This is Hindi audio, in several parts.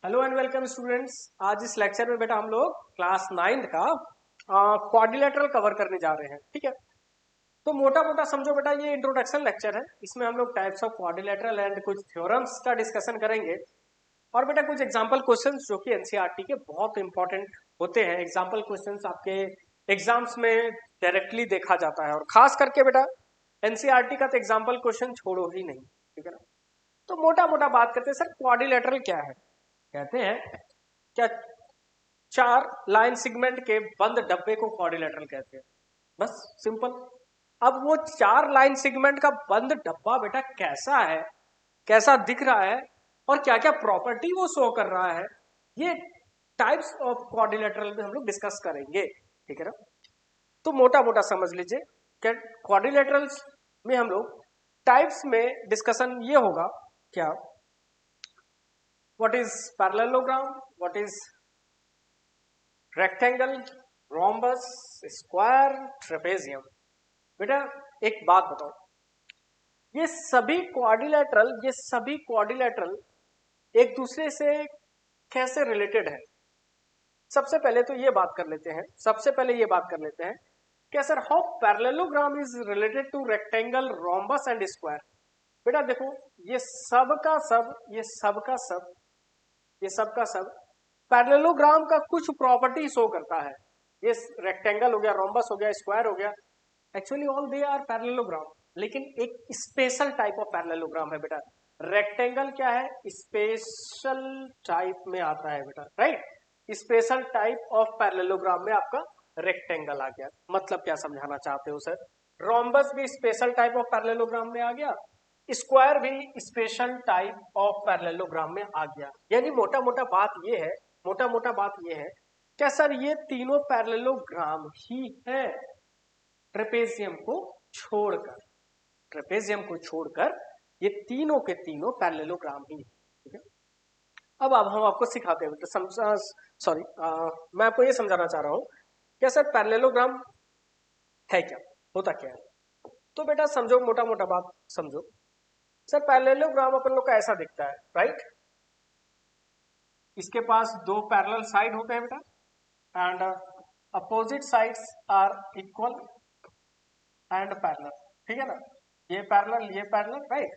Hello and welcome students. आज इस लेक्चर में बेटा हम लोग क्लास 9 का क्वाड्रिलेटरल कवर करने जा रहे हैं। ठीक है, तो मोटा मोटा समझो बेटा, ये इंट्रोडक्शन लेक्चर है। इसमें हम लोग टाइप्स ऑफ क्वाड्रिलेटरल एंड कुछ थ्योरम्स का डिस्कशन करेंगे और बेटा कुछ एग्जांपल क्वेश्चंस जो कि एनसीईआरटी के बहुत इंपॉर्टेंट होते हैं। एग्जांपल क्वेश्चंस आपके एग्जाम्स में डायरेक्टली देखा जाता है और खास करके बेटा एनसीईआरटी का तो एग्जाम्पल क्वेश्चन छोड़ो ही नहीं। ठीक है ना, तो मोटा मोटा बात करते हैं। सर क्वाड्रिलेटरल क्या है? कहते हैं क्या चार लाइन सेगमेंट के बंद डब्बे को क्वाड्रिलेटरल कहते हैं। बस सिंपल। अब वो चार लाइन सेगमेंट का बंद डब्बा बेटा कैसा है, कैसा दिख रहा है और क्या क्या प्रॉपर्टी वो शो कर रहा है, ये टाइप्स ऑफ क्वाड्रिलेटरल में हम लोग डिस्कस करेंगे। ठीक है ना, तो मोटा मोटा समझ लीजिए क्या क्वाड्रिलेटरल्स में हम लोग टाइप्स में डिस्कशन ये होगा क्या, what is parallelogram, what is rectangle, rhombus, square, trapezium. बेटा एक बात बताओ, ये सभी क्वाड्रिलेटरल एक दूसरे से कैसे रिलेटेड है? सबसे पहले तो ये बात कर लेते हैं क्या sir how parallelogram is related to rectangle, rhombus and square. बेटा देखो, ये सब का सब पैरेललोग्राम का कुछ प्रॉपर्टी शो करता है। ये रेक्टेंगल हो गया, रोम्बस हो गया, स्क्वायर हो गया, actually all they are parallelogram. लेकिन एक स्पेशल टाइप ऑफ पैरेललोग्राम है बेटा। रेक्टेंगल क्या है? स्पेशल टाइप में आता है बेटा, right. Special type of parallelogram में आपका रेक्टेंगल आ गया। मतलब क्या समझाना चाहते हो सर? रोम्बस भी स्पेशल टाइप ऑफ पैरेललोग्राम में आ गया, स्क्वायर भी स्पेशल टाइप ऑफ पैरेललोग्राम में आ गया। यानी मोटा मोटा बात ये है क्या सर ये तीनों पैरेललोग्राम ही है ट्रेपेजियम को छोड़कर ये तीनों के तीनों पैरेललोग्राम ही है। ठीक है, अब हम आपको सिखाते हैं बेटा। सॉरी, मैं आपको ये समझाना चाह रहा हूं क्या सर पैरेललोग्राम है क्या, होता क्या है। तो बेटा समझो, मोटा मोटा बात समझो। सर पैरेललोग्राम अपन लोग का ऐसा दिखता है, राइट। इसके पास दो पैरेलल साइड होते हैं बेटा and opposite sides are equal and parallel. ठीक है ना, ये parallel right,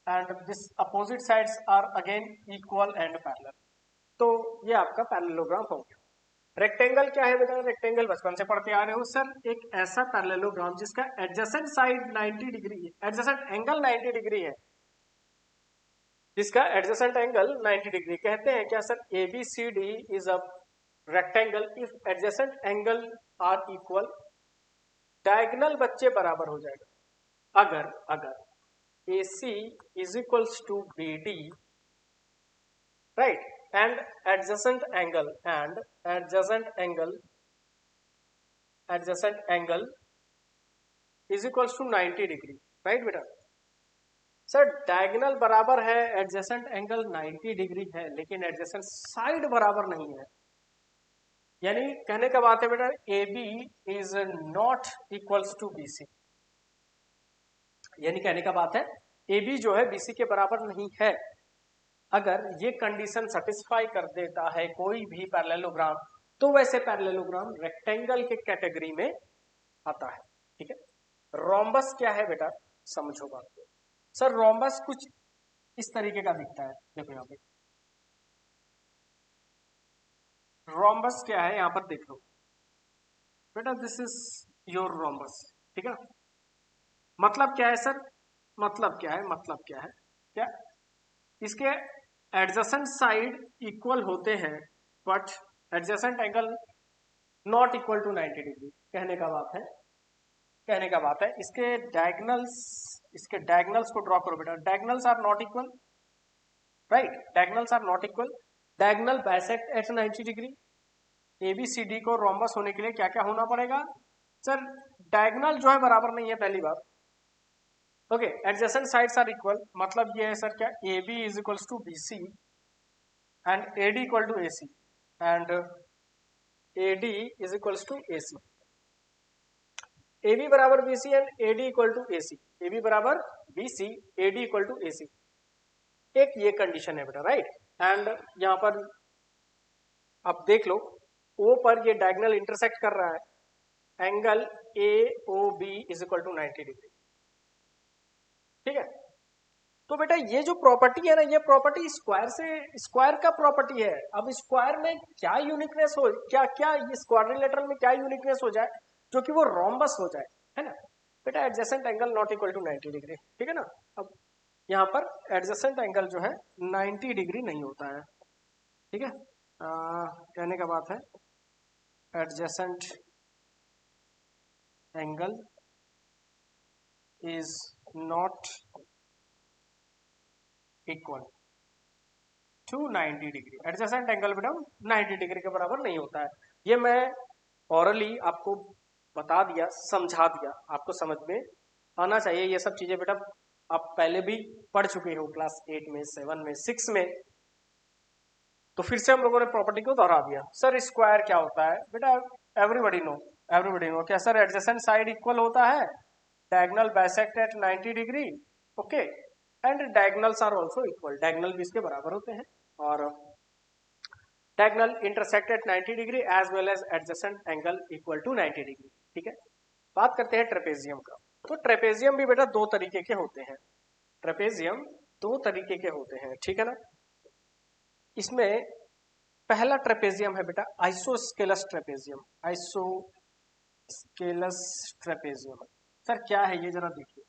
and this opposite sides are again equal and parallel. तो ये आपका पैरेललोग्राम हो गया। रेक्टेंगल क्या है बेटा? रेक्टेंगल बचपन से पढ़ते आ रहे हो सर, एक ऐसा पैरेललोग्राम जिसका एडजेसेंट साइड 90 डिग्री है, एडजेसेंट एंगल 90 डिग्री है, जिसका एडजेसेंट एंगल 90 डिग्री। कहते हैं क्या sir ABCD is a rectangle if adjacent angle are equal. Diagonal बच्चे बराबर हो जाएगा अगर AC is equals to BD, right, and adjacent angle is equals to 90 degree, right बेटा। सर डायगोनल बराबर है, एडजेसेंट एंगल 90 डिग्री है, लेकिन एडजेसेंट साइड बराबर नहीं है। यानी कहने का बात है बेटा AB is not equals to BC। यानी कहने का बात है AB जो है BC के बराबर नहीं है। अगर ये कंडीशन सेटिस्फाई कर देता है कोई भी पैरेललोग्राम, तो वैसे पैरेललोग्राम रेक्टेंगल के कैटेगरी में आता है। ठीक है, रोम्बस क्या है बेटा? समझो बात को। सर रोम्बस कुछ इस तरीके का दिखता है, देखो यहाँ पे रोम्बस क्या है, यहां पर देख लो बेटा, दिस इज योर रोम्बस। ठीक है, मतलब क्या है सर? क्या इसके एडजेसेंट साइड इक्वल होते हैं but adjacent angle not equal to 90 degree. कहने का बात है इसके डायगोनल्स को ड्रॉ करो बेटा। Diagonals are not equal, right, diagonals are not equal. Diagonal bisect at 90 degree. ABCD को रोम्बस होने के लिए क्या क्या होना पड़ेगा सर? डायगोनल जो है बराबर नहीं है, पहली बात। Okay, adjacent sides are equal, मतलब ये है सर क्या AB is equals to BC and AD equal to AC and AD is equals to AC। AB बराबर BC and AD equal to AC। AB बराबर BC, AD equal to AC। एक ये कंडीशन है बेटा, राइट। एंड यहाँ पर आप देख लो, ओ पर ये डायगोनल इंटरसेक्ट कर रहा है, angle A O B is equal to 90 degree, ठीक है। तो बेटा ये जो प्रॉपर्टी है ना, ये प्रॉपर्टी स्क्वायर से, स्क्वायर का प्रॉपर्टी है। अब स्क्वायर में क्या यूनिकनेस हो, क्या क्या इस क्वाड्रिलेटरल में क्या यूनिकनेस हो जाए जो कि वो रोम्बस हो जाए, है ना बेटा। Adjacent angle not equal to 90 degree, ठीक है ना। अब यहाँ पर एडजेसेंट एंगल जो है 90 डिग्री नहीं होता है, ठीक है। कहने का बात है adjacent angle is not equal to 90 degree. Adjacent angle बेटा 90 डिग्री के बराबर नहीं होता है। ये मैं ऑरली आपको बता दिया, समझा दिया, आपको समझ में आना चाहिए ये सब चीजें बेटा। आप पहले भी पढ़ चुके हो क्लास 8 में, 7 में, 6 में, तो फिर से हम लोगों ने प्रॉपर्टी को दोहरा दिया। सर स्क्वायर क्या होता है बेटा? एवरीबॉडी नो क्या सर? एडजेसेंट साइड इक्वल होता है, diagonal bisect at 90 degree, okay, and diagonals are also equal, diagonal भी इसके बराबर होते हैं, और diagonal intersect at 90 degree as well as adjacent angle equal to 90 degree, ठीक है। बात करते हैं ट्रेपेजियम का। तो ट्रेपेजियम भी बेटा दो तरीके के होते हैं, ट्रेपेजियम दो तरीके के होते हैं, ठीक है ना। इसमें पहला ट्रेपेजियम है बेटा isosceles trapezium, isosceles trapezium. Sir क्या है ये जरा देखिए,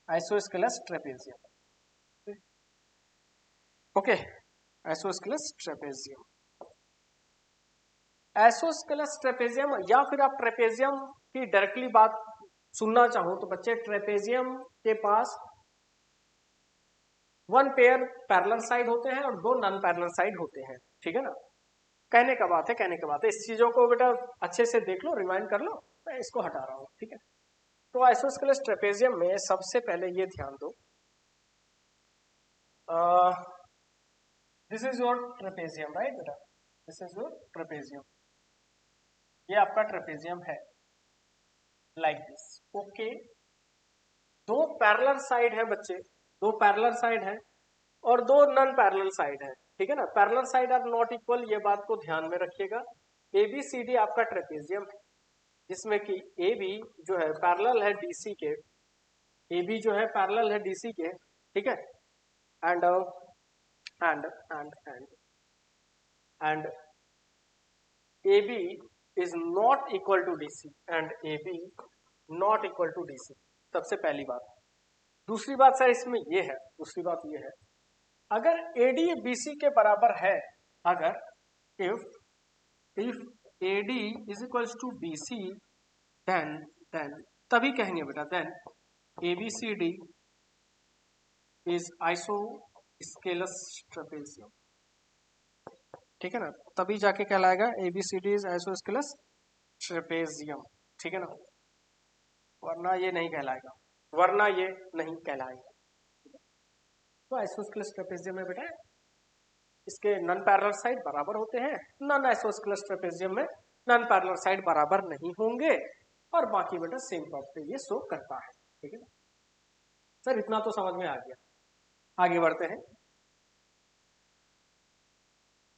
isosceles trapezium, okay, isosceles trapezium. Isosceles trapezium, या फिर आप ट्रेपेजियम की डायरेक्टली बात सुनना चाहो तो बच्चे, ट्रेपेजियम के पास वन पेयर पैरेलल साइड होते हैं और दो नॉन पैरेलल साइड होते हैं, ठीक है ना। कहने का बात है, कहने का बात है, इस चीजों को बेटा अच्छे से देख लो, रिवाइंड कर लो, मैं इसको हटा रहा हूँ, ठीक है। तो आइसोस्केलस ट्रेपेजियम में सबसे पहले ये ध्यान दो, this is your trapezium, right बेटा, दिस इज योर ट्रेपेजियम, ये आपका ट्रेपेजियम है, लाइक दिस, ओके। दो पैरेलल साइड है बच्चे, दो पैरेलल साइड है और दो नॉन पैरेलल साइड है, ठीक है ना। Parallel side are not equal, ये बात को ध्यान में रखिएगा। ABCD आपका ट्रेपेजियम है, जिसमें कि AB जो है पैरेलल है DC के, AB जो है पैरेलल है DC के, ठीक है। And and and and and AB is not equal to DC and AB not equal to DC, सबसे पहली बात। दूसरी बात सर इसमें ये है, दूसरी बात ये है, अगर AD BC के बराबर है, अगर if AD is equals to BC, then तभी कहेंगे बेटा, then ABCD is isosceles trapezium, ठीक है ना। तभी जाके कहलाएगा ABCD इज आइसोस्केलस ट्रेपेजियम, ठीक है ना, वरना ये नहीं कहलाएगा, वरना ये नहीं कहलाएगा। तो आइसोस्केलस ट्रेपेजियम में बेटा इसके नॉन पैरेलल साइड बराबर होते हैं, नॉन आइसोस्केलस ट्रेपेजियम में नॉन पैरेलल साइड बराबर नहीं होंगे, और बाकी बेटा सेम प्रॉपर्टी ये शो करता है, ठीक है ना। सर इतना तो समझ में आ गया, आगे बढ़ते हैं,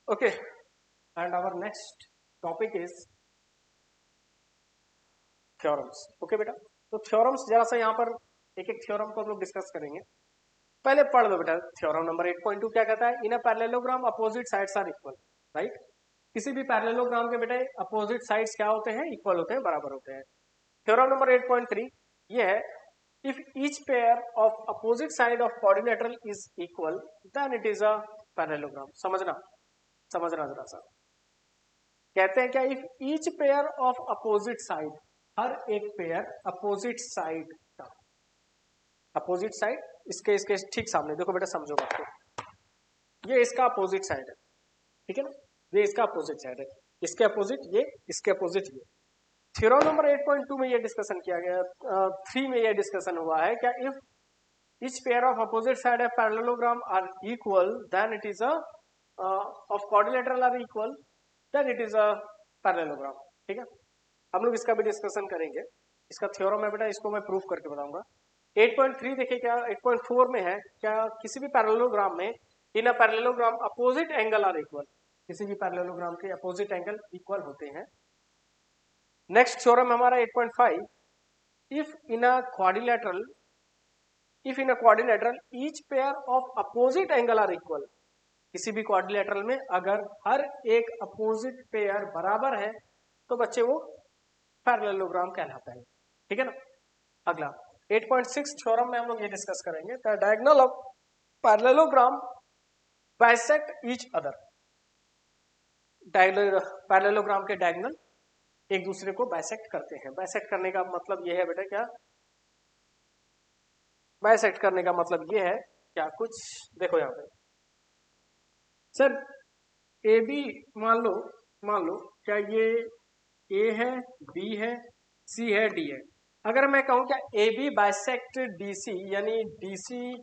okay. And our next topic is theorems, okay बेटा। तो थ्योरम्स जरा सा यहाँ पर एक एक थ्योरम को हम लोग डिस्कस करेंगे। पहले पढ़ लो बेटा, थ्योरम नंबर 8.2 क्या कहता है? In a parallelogram opposite sides are equal, right. किसी भी पैरेललोग्राम के बेटे अपोजिट साइड्स क्या होते हैं? इक्वल होते हैं, बराबर होते हैं। थ्योरम नंबर 8.3 ये है, if each pair of opposite side of quadrilateral is equal then it is a parallelogram. समझना जरा सा, कहते हैं क्या, if each pair of opposite side, हर एक पेयर अपोजिट साइड का, अपोजिट साइड इसके इसके ठीक सामने, देखो बेटा समझो बात को, ये इसका अपोजिट साइड है, ठीक है ना, ये इसका अपोजिट साइड है, इसके अपोजिट ये, इसके अपोजिट ये। थ्योरम नंबर 8.2 में ये डिस्कशन किया गया, 3 में ये डिस्कशन हुआ है क्या, if each pair of opposite side of parallelogram are equal then it is a of quadrilateral are equal then it is a parallelogram, ठीक है। हम लोग इसका भी डिस्कशन करेंगे, इसका थ्योरम है बेटा, इसको मैं प्रूफ करके बताऊंगा। 8.3 देखिए क्या 8.4 में है, क्या किसी भी पैरेललोग्राम में in a parallelogram opposite angle are equal, किसी भी पैरेललोग्राम के अपोजिट एंगल इक्वल होते हैं। नेक्स्ट थ्योरम हमारा 8.5, if in a quadrilateral each pair of opposite angle are equal, किसी भी क्वाड्रिलेटरल में अगर हर एक अपोजिट पेयर बराबर है तो बच्चे वो पैरेललोग्राम कहलाता है, ठीक है ना। अगला 8.6 थ्योरम में हम लोग ये डिस्कस करेंगे, the diagonal of parallelogram bisect each other, parallelogram के डायगोनल एक दूसरे को बाइसेक्ट करते हैं। बाइसेक्ट करने का मतलब ये है बेटा, क्या बाइसेक्ट करने का मतलब ये है क्या, कुछ देखो यहाँ पे सर ए बी मान लो क्या ये ए है, बी है, सी है, डी है। अगर मैं कहूं क्या A B bisect D C, यानी डी सी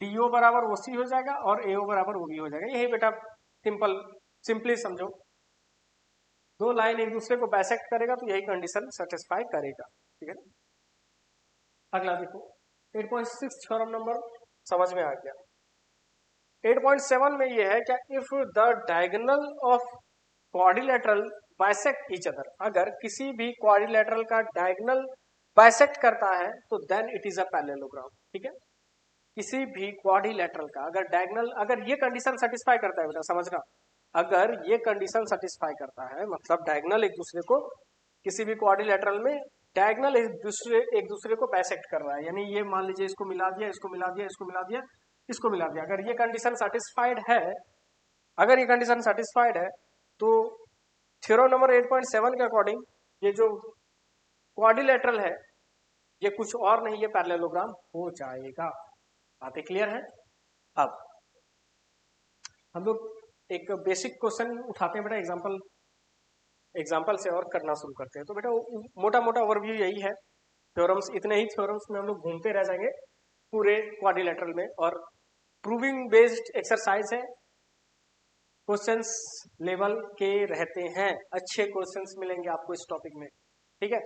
डीओ बराबर ओ सी हो जाएगा और एओ बराबर ओ बी हो जाएगा। यही बेटा सिंपली समझो, दो लाइन एक दूसरे को बाइसेक्ट करेगा तो यही कंडीशन सेटिस्फाई करेगा, ठीक है ना। अगला देखो 8.6 थ्योरम नंबर समझ में आ गया। 8.7 में ये है क्या, if the diagonal of quadrilateral bisect each other, अगर किसी भी क्वाड्रिलेटरल का डायगोनल बाइसेक्ट करता है तो then it is a parallelogram, ठीक है। किसी भी क्वाड्रिलेटरल का अगर डायगोनल, अगर ये कंडीशन सेटिस्फाई करता है बेटा समझना, अगर ये कंडीशन सेटिस्फाई करता है मतलब डायगोनल एक दूसरे को, किसी भी क्वाड्रिलेटरल में डायगोनल एक दूसरे को बाइसेक्ट कर रहा है, यानी ये मान लीजिए इसको मिला दिया, इसको मिला दिया, इसको मिला दिया, इसको मिला दिया, अगर ये कंडीशन सेटिस्फाइड है, अगर ये कंडीशन सेटिस्फाइड है तो थ्योरम नंबर 8.7 के अकॉर्डिंग ये जो क्वाड्रिलेटरल है ये कुछ और नहीं, ये पैरेललोग्राम हो जाएगा। बातें क्लियर है। अब हम लोग एक बेसिक क्वेश्चन उठाते हैं बेटा, एग्जाम्पल से और करना शुरू करते हैं। तो बेटा मोटा मोटा ओवरव्यू यही है, थ्योरम्स इतने ही थ्योरम्स में हम लोग घूमते रह जाएंगे पूरे क्वाड्रिलेटरल में, और प्रूविंग बेस्ड एक्सरसाइज है, क्वेश्चंस लेवल के रहते हैं, अच्छे क्वेश्चंस मिलेंगे आपको इस टॉपिक में, ठीक है।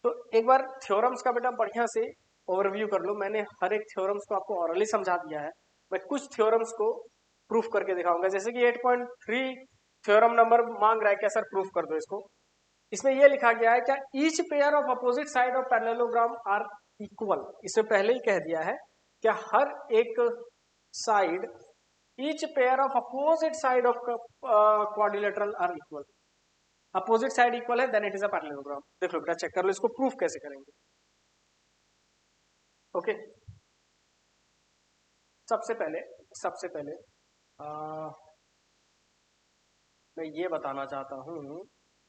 तो एक बार थ्योरम्स का बेटा बढ़िया से ओवरव्यू कर लो। मैंने हर एक थ्योरम्स को आपको ऑरली समझा दिया है, मैं कुछ थ्योरम्स को प्रूफ करके दिखाऊंगा। जैसे कि 8.3 थ्योरम नंबर मांग रहा है क्या सर प्रूफ कर दो इसको। इसमें यह लिखा गया है क्या, each pair of opposite side of parallelogram are equal, इसमें पहले ही कह दिया है क्या हर एक side, each pair of opposite side of quadrilateral are equal, opposite side equal है then it is a parallelogram. देख लो बेटा चेक कर लो इसको प्रूफ कैसे करेंगे। ओके सबसे पहले मैं ये बताना चाहता हूं,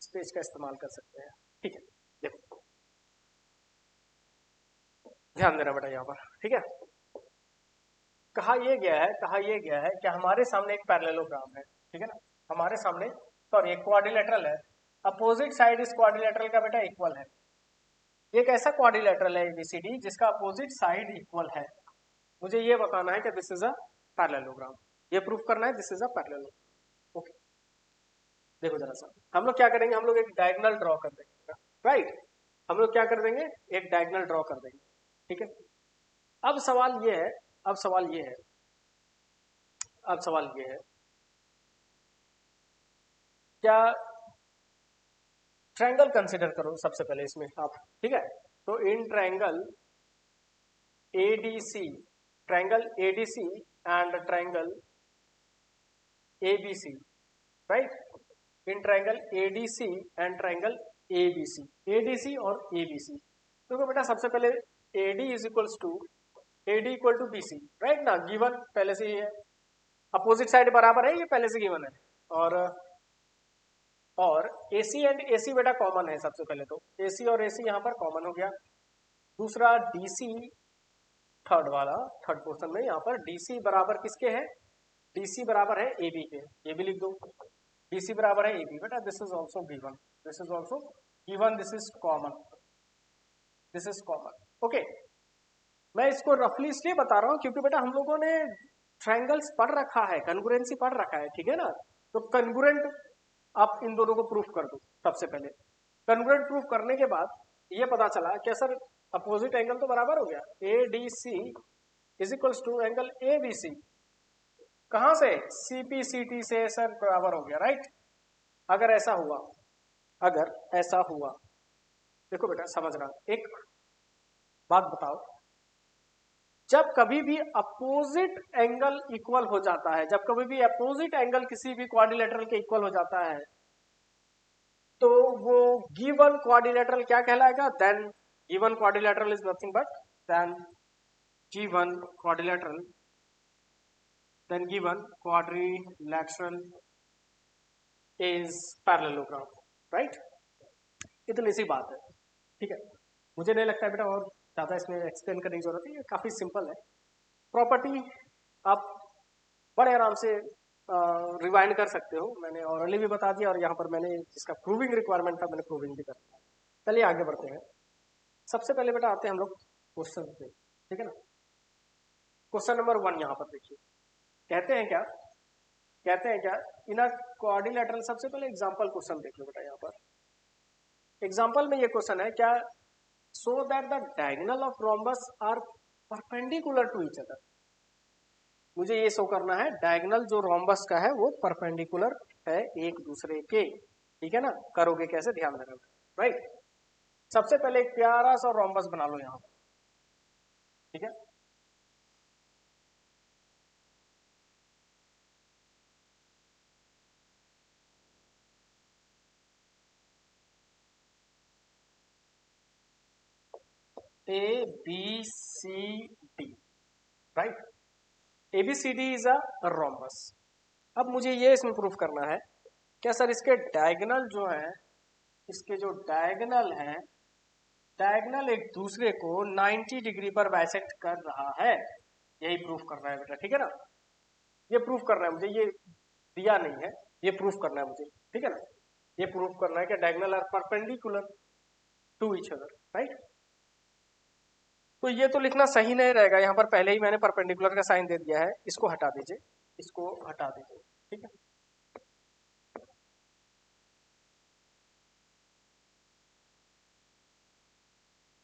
इस पेज का इस्तेमाल कर सकते हैं, ठीक है। देखो ध्यान देना बेटा यहाँ पर, ठीक है। कहा यह गया है कि हमारे सामने एक पैरेललोग्राम है, ठीक है ना, हमारे सामने सॉरी एक क्वाड्रिलेटरल है, अपोजिट साइड इस क्वाड्रिलेटरल का बेटा इक्वल है। ये एक ऐसा क्वाड्रिलेटरल है एबीसीडी जिसका अपोजिट साइड इक्वल है। मुझे ये बताना है कि दिस इज अ पैरेललोग्राम, ये प्रूफ करना है this is a parallelogram. Okay देखो जरा सा, हम लोग क्या करेंगे, हम लोग एक डायगोनल ड्रॉ कर देंगे, राइट, हम लोग क्या कर देंगे, एक डायगोनल ड्रॉ कर देंगे, ठीक है। अब सवाल ये है, क्या ट्रायंगल कंसिडर करो सबसे पहले इसमें आप, ठीक है। तो in triangle ADC and triangle ABC, right, in triangle ADC and triangle ADC और एबीसी। तो बेटा सबसे पहले AD is equals to BC, right ना, गिवन पहले से ही है, अपोजिट साइड बराबर है, ये पहले से गिवन है, और AC एंड AC बेटा कॉमन है। सबसे पहले तो AC और AC यहाँ पर कॉमन हो गया। दूसरा DC, थर्ड पोर्शन में यहाँ पर DC बराबर किसके है, DC बराबर है AB के, ये भी लिख दो, DC बराबर है AB बेटा, this is also given, this is common, okay. मैं इसको रफली इसलिए बता रहा हूँ क्योंकि बेटा हम लोगों ने ट्रायंगल्स पढ़ रखा है, कन्ग्रुएंसी पढ़ रखा है, ठीक है ना। तो कन्ग्रुएंट आप इन दोनों को प्रूफ कर दो। सबसे पहले कन्ग्रुएंट प्रूफ करने के बाद ये पता चला क्या सर अपोजिट एंगल तो बराबर हो गया, A D C is equals to angle A B C, कहां से, सीपीसीटी से सर बराबर हो गया, राइट। अगर ऐसा हुआ, अगर ऐसा हुआ, देखो बेटा समझना, एक बात बताओ, जब कभी भी अपोजिट एंगल इक्वल हो जाता है, जब कभी भी अपोजिट एंगल किसी भी क्वाड्रिलेटरल के इक्वल हो जाता है, तो वो गिवन क्वाड्रिलेटरल क्या कहलाएगा, then given quadrilateral is nothing but then given quadrilateral, then given quadrilateral is parallelogram, right. इतनी सी बात है, ठीक है। मुझे नहीं लगता है बेटा और ज्यादा इसमें एक्सप्लेन करने की जरूरत है, ये काफी सिंपल है। प्रॉपर्टी आप बड़े आराम से रिवाइंड कर सकते हो, मैंने ऑरली भी बता दिया और यहाँ पर मैंने जिसका प्रूविंग रिक्वायरमेंट था मैंने प्रूविंग भी कर दिया। चलिए आगे बढ़ते हैं। सबसे पहले बेटा आते हैं हम लोग क्वेश्चन पे, ठीक है ना। क्वेश्चन नंबर 1 यहाँ पर देखिए, कहते हैं क्या, कहते हैं क्या, इन अ क्वाड्रिलेटरल, सबसे पहले एग्जांपल क्वेश्चन देख लो बेटा। यहाँ पर एग्जांपल में ये क्वेश्चन है क्या, so that the diagonal of rhombus are perpendicular to each other. मुझे ये शो करना है डायगोनल जो रोम्बस का है वो परपेंडिकुलर है एक दूसरे के, ठीक है ना। करोगे कैसे, ध्यान देना, राइट। सबसे पहले एक प्यारा सा रोम्बस बना लो यहाँ पर, ठीक है। A B C D, right. A B C D is a rhombus. अब मुझे ये इसमें प्रूफ करना है क्या सर, इसके डायगोनल जो है, इसके जो डायगोनल है, डायगोनल एक दूसरे को 90 डिग्री पर बाइसेक्ट कर रहा है, यही प्रूफ करना है बेटा, ठीक है ना। ये प्रूफ करना है मुझे, ये दिया नहीं है, ये प्रूफ करना है मुझे, ठीक है ना। ये प्रूफ करना है कि diagonal are perpendicular to each other, right. तो ये तो लिखना सही नहीं रहेगा, यहाँ पर पहले ही मैंने परपेंडिकुलर का साइन दे दिया है, इसको हटा दीजिए, इसको हटा दीजिए, ठीक है।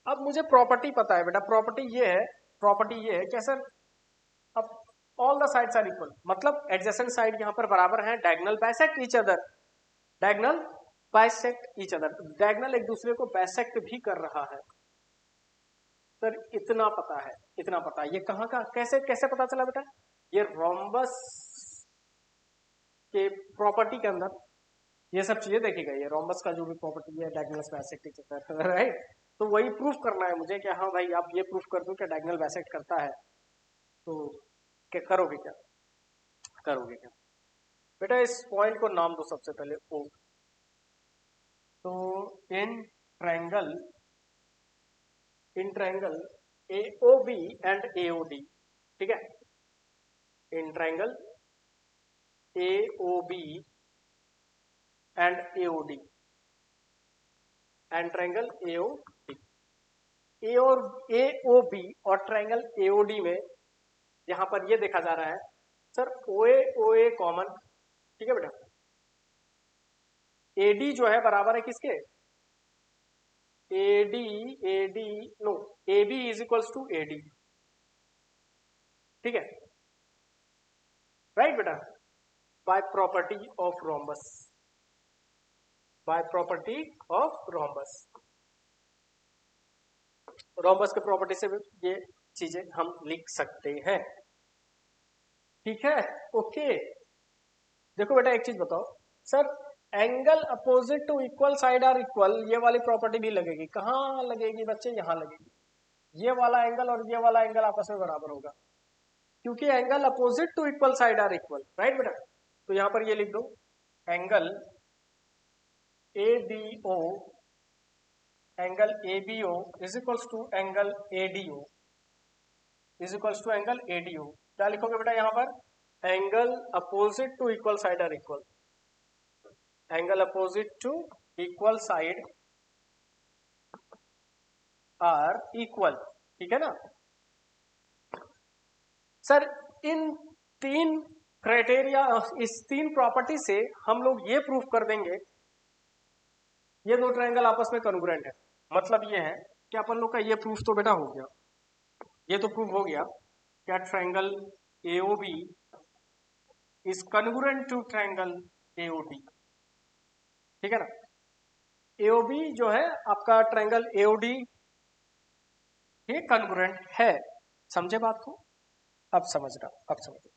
अब मुझे प्रॉपर्टी पता है बेटा, प्रॉपर्टी ये है, प्रॉपर्टी ये है क्या सर, अब all the sides are equal, मतलब एडजेसेंट साइड यहाँ पर बराबर है, diagonal bisect each other, diagonal bisect each other, diagonal एक दूसरे को बाइसेक्ट भी कर रहा है। सर इतना पता है, इतना पता है, ये कहाँ का, कैसे कैसे पता चला बेटा, ये रोम्बस के प्रॉपर्टी के अंदर ये सब चीजें देखी गई है, रोम्बस का जो भी प्रॉपर्टी है, diagonal bisect each other, right. तो वही प्रूफ करना है मुझे कि हाँ भाई आप ये प्रूफ कर दो कि डायगोनल बाइसेक्ट करता है, तो क्या करोगे, क्या करोगे क्या बेटा, इस पॉइंट को नाम दो सबसे पहले ओ। तो in triangle, in triangle AOB and AOD, ठीक है, in triangle AOB and AOD, and triangle AOD, ए और AOB और ट्रायंगल AOD में यहां पर ये देखा जा रहा है सर OA OA कॉमन, ठीक है बेटा। AD जो है बराबर है किसके, AD AD no, AB is equals to AD, ठीक है, राइट बेटा, by property of rhombus, by property of rhombus, rhombus के प्रॉपर्टी से ये चीजें हम लिख सकते हैं, ठीक है, ओके। देखो बेटा एक चीज बताओ sir, angle opposite to equal side are equal, ये वाली प्रॉपर्टी भी लगेगी, कहाँ लगेगी बच्चे, यहां लगेगी, ये वाला एंगल और ये वाला एंगल आपस में बराबर होगा, क्योंकि angle opposite to equal side are equal, right बेटा। तो यहां पर ये लिख दो, angle ABO, angle ABO is equals to angle ADO, is equals to angle ADO। क्या लिखोगे बेटा यहाँ पर, angle opposite to equal side are equal, angle opposite to equal side are equal, ठीक है ना। सर इन तीन क्राइटेरिया, इस तीन प्रॉपर्टी से हम लोग ये प्रूफ कर देंगे ये दो ट्रायंगल आपस में कॉन्ग्रुएंट है। मतलब ये है क्या अपन लोग का ये प्रूफ तो बेटा हो गया, ये तो प्रूफ हो गया क्या triangle AOB is congruent to triangle AOD, ठीक है ना। एओबी जो है आपका ट्रायंगल एओडी ये कन्ग्रुएंट है, समझे बात को। अब समझ रहा, अब समझ रहा,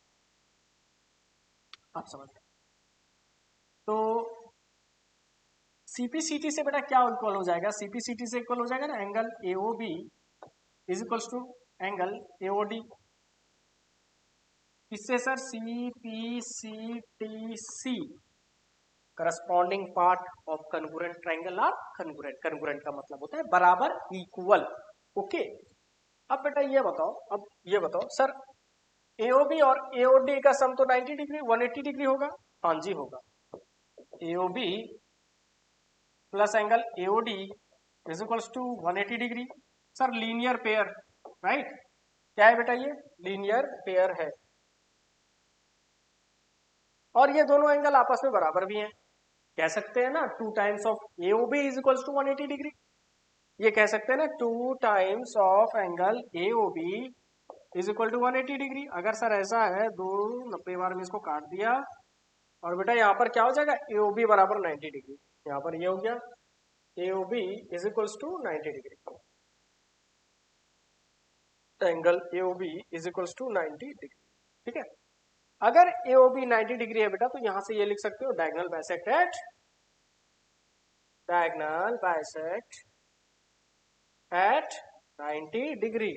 अब समझ रहा। तो सीपीसीटी से बेटा क्या इक्वल हो जाएगा, सीपीसीटी से इक्वल हो जाएगा ना angle AOB is equals to angle AOD. किससे sir, CPCTC corresponding part of congruent triangle are congruent, congruent का मतलब होता है बराबर, इक्वल। ओके, अब बेटा ये बताओ, अब ये बताओ सर एओबी और एओडी का सम तो 90 डिग्री 180 डिग्री होगा। हाँ जी होगा, AOB plus angle AOD is equals to 180 degree. Sir linear pair, right, क्या है बेटा, ये लीनियर पेयर है और ये दोनों एंगल आपस में बराबर भी हैं। कह सकते हैं ना 2 times of AOB is equals to 180 degree, ये कह सकते हैं ना 2 times of angle AOB is equal to 180 degree. अगर सर ऐसा है, 2 90 बार में इसको काट दिया और बेटा यहाँ पर क्या हो जाएगा, एओबी बराबर 90 डिग्री, यहाँ पर ये हो गया AOB is equals to 90 degree, angle AOB is equals to 90 degree, ठीक है। अगर एओबी 90 डिग्री है बेटा तो यहां से ये लिख सकते हो diagonal bisect at, diagonal bisect at 90 degree,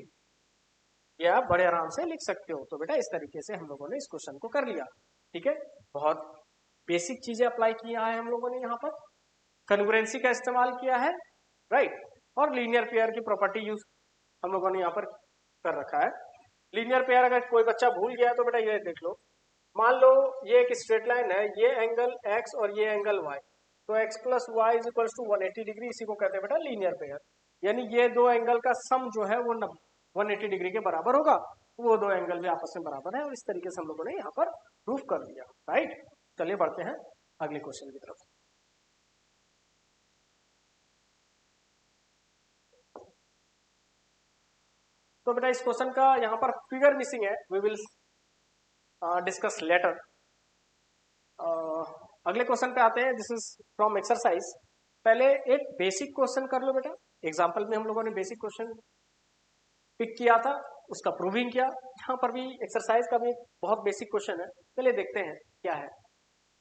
ये आप बड़े आराम से लिख सकते हो। तो बेटा इस तरीके से हम लोगों ने इस क्वेश्चन को कर लिया, ठीक है। बहुत बेसिक चीजें अप्लाई किया है हम लोगों ने, यहाँ पर कन्ग्रुएंसी का इस्तेमाल किया है, राइट, और लीनियर पेयर की प्रॉपर्टी यूज हम लोगों ने यहाँ पर कर रखा है। लीनियर पेयर अगर कोई बच्चा भूल गया तो बेटा ये देख लो, मान लो ये एक स्ट्रेट लाइन है, ये एंगल x और ये एंगल y, तो x plus y is equals to 180 degree, इसी को कहते हैं बेटा लीनियर पेयर। यानी ये दो एंगल का सम जो है वो 180 डिग्री के बराबर होगा, वो दो एंगल भी आपस में बराबर है, और इस तरीके से हम लोगों ने यहाँ पर प्रूफ कर दिया, राइट। चलिए बढ़ते हैं अगले क्वेश्चन की तरफ। तो बेटा इस क्वेश्चन का यहाँ पर फिगर मिसिंग है, वी विल डिस्कस लेटर। अगले क्वेश्चन पे आते हैं, दिस इज फ्रॉम एक्सरसाइज। पहले एक बेसिक क्वेश्चन कर लो बेटा, एग्जाम्पल में हम लोगों ने बेसिक क्वेश्चन पिक किया था, उसका प्रूविंग किया। यहाँ पर भी एक्सरसाइज का भी बहुत बेसिक क्वेश्चन है, चलिए देखते हैं क्या है।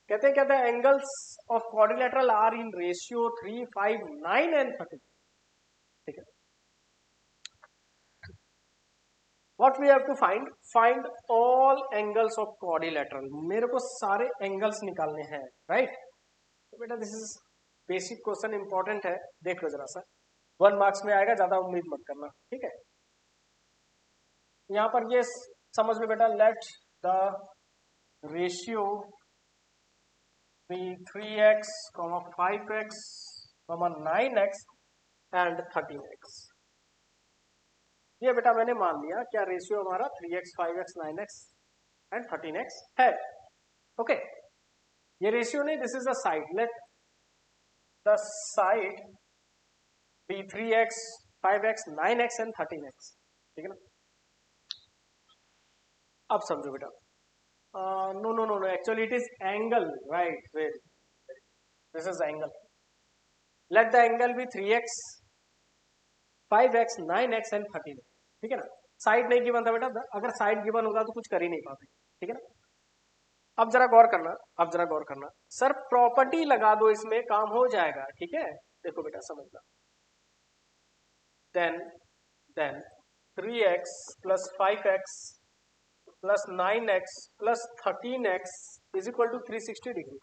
कहते हैं angles of quadrilateral are in ratio 3, 5, 9 and 30, ठीक है। What we have to find all angles of quadrilateral, मेरे को सारे एंगल्स निकालने हैं, राइट। तो बेटा this is basic question, important है, देख लो जरा सा, 1 मार्क्स में आएगा, ज्यादा उम्मीद मत करना, ठीक है। यहाँ पर ये समझ में बेटा, let the ratio be 3x, 5x, 9x and 13x। ये बेटा मैंने मान लिया क्या रेशियो हमारा 3x, 5x, 9x and 13x है, ओके। ये रेशियो नहीं, this is the side, let the side be 3x, 5x, 9x and 13x, ठीक है ना। अब समझो बेटा, no no no no, actually it is angle, right, very, this is angle. Let the angle be 3x, 5x, 9x and 13x, ठीक है ना। साइड नहीं गिवन था बेटा, अगर साइड गिवन होता तो कुछ कर ही नहीं पाते, ठीक है ना। अब जरा गौर करना, अब जरा गौर करना, सर प्रॉपर्टी लगा दो, इसमें काम हो जाएगा, ठीक है। देखो बेटा समझना, then 3x plus 5x plus 9x plus 13x is equal to 360 degree.